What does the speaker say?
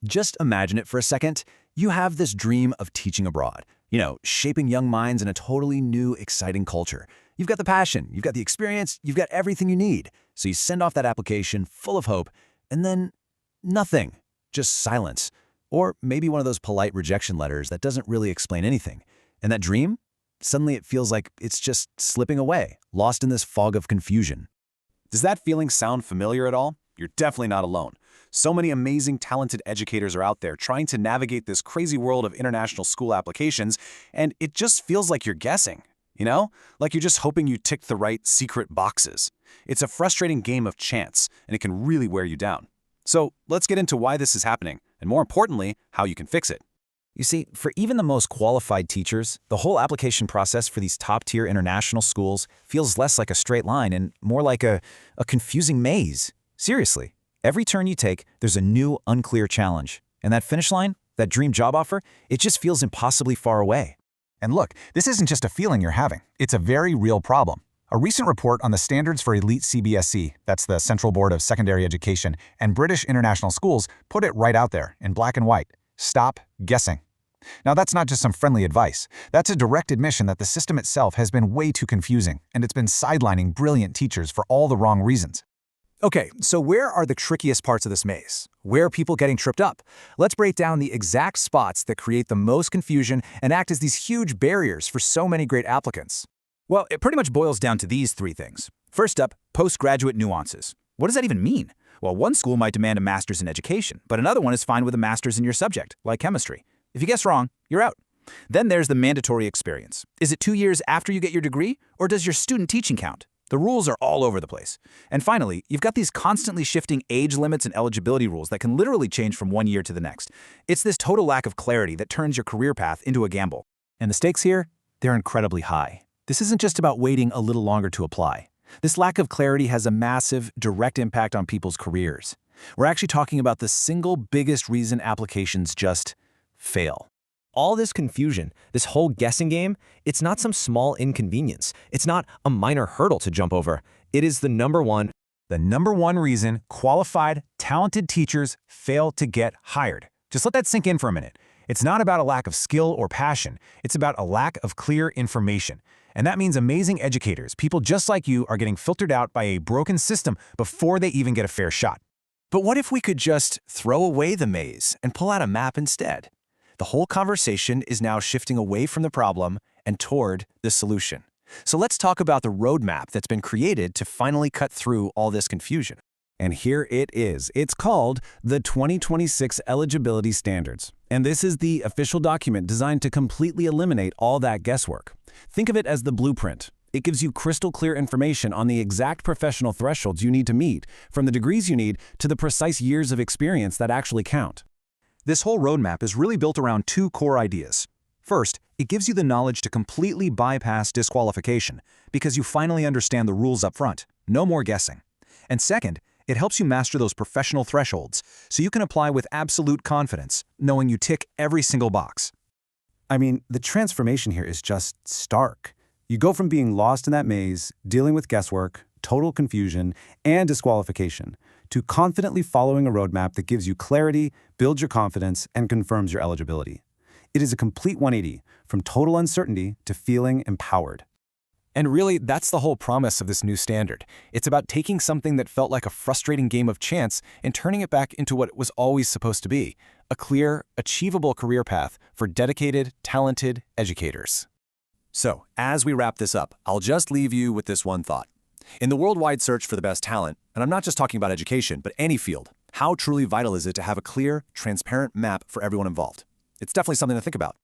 Just imagine it for a second. You have this dream of teaching abroad, shaping young minds in a totally new, exciting culture. You've got the passion, you've got the experience, you've got everything you need. So you send off that application full of hope, and then nothing, just silence. Or maybe one of those polite rejection letters that doesn't really explain anything. And that dream? Suddenly it feels like it's just slipping away, lost in this fog of confusion. Does that feeling sound familiar at all? You're definitely not alone. So many amazing, talented educators are out there trying to navigate this crazy world of international school applications, and it just feels like you're guessing, Like you're just hoping you ticked the right secret boxes. It's a frustrating game of chance, and it can really wear you down. So let's get into why this is happening, and more importantly, how you can fix it. You see, for even the most qualified teachers, the whole application process for these top-tier international schools feels less like a straight line and more like a confusing maze. Seriously, every turn you take, there's a new, unclear challenge. And that finish line, that dream job offer, it just feels impossibly far away. And look, this isn't just a feeling you're having. It's a very real problem. A recent report on the standards for elite CBSE, that's the Central Board of Secondary Education, and British international schools put it right out there in black and white. Stop guessing. Now, that's not just some friendly advice. That's a direct admission that the system itself has been way too confusing, and it's been sidelining brilliant teachers for all the wrong reasons. Okay, so where are the trickiest parts of this maze? Where are people getting tripped up? Let's break down the exact spots that create the most confusion and act as these huge barriers for so many great applicants. Well, it pretty much boils down to these three things. First up, postgraduate nuances. What does that even mean? Well, one school might demand a master's in education, but another one is fine with a master's in your subject, like chemistry. If you guess wrong, you're out. Then there's the mandatory experience. Is it 2 years after you get your degree, or does your student teaching count? The rules are all over the place. And finally, you've got these constantly shifting age limits and eligibility rules that can literally change from one year to the next. It's this total lack of clarity that turns your career path into a gamble. And the stakes here, they're incredibly high. This isn't just about waiting a little longer to apply. This lack of clarity has a massive, direct impact on people's careers. We're actually talking about the single biggest reason applications just fail. All this confusion, this whole guessing game, it's not some small inconvenience. It's not a minor hurdle to jump over. It is the number one reason qualified, talented teachers fail to get hired. Just let that sink in for a minute. It's not about a lack of skill or passion. It's about a lack of clear information. And that means amazing educators, people just like you, are getting filtered out by a broken system before they even get a fair shot. But what if we could just throw away the maze and pull out a map instead? The whole conversation is now shifting away from the problem and toward the solution. So let's talk about the roadmap that's been created to finally cut through all this confusion. And here it is. It's called the 2026 Eligibility Standards. And this is the official document designed to completely eliminate all that guesswork. Think of it as the blueprint. It gives you crystal clear information on the exact professional thresholds you need to meet, from the degrees you need to the precise years of experience that actually count. This whole roadmap is really built around two core ideas. First, it gives you the knowledge to completely bypass disqualification because you finally understand the rules up front. No more guessing. And second, it helps you master those professional thresholds so you can apply with absolute confidence, knowing you tick every single box. I mean, the transformation here is just stark. You go from being lost in that maze, dealing with guesswork, total confusion, and disqualification, to confidently following a roadmap that gives you clarity, builds your confidence, and confirms your eligibility. It is a complete 180, from total uncertainty to feeling empowered. And really, that's the whole promise of this new standard. It's about taking something that felt like a frustrating game of chance and turning it back into what it was always supposed to be, a clear, achievable career path for dedicated, talented educators. So, as we wrap this up, I'll just leave you with this one thought. In the worldwide search for the best talent, and I'm not just talking about education, but any field, how truly vital is it to have a clear, transparent map for everyone involved? It's definitely something to think about.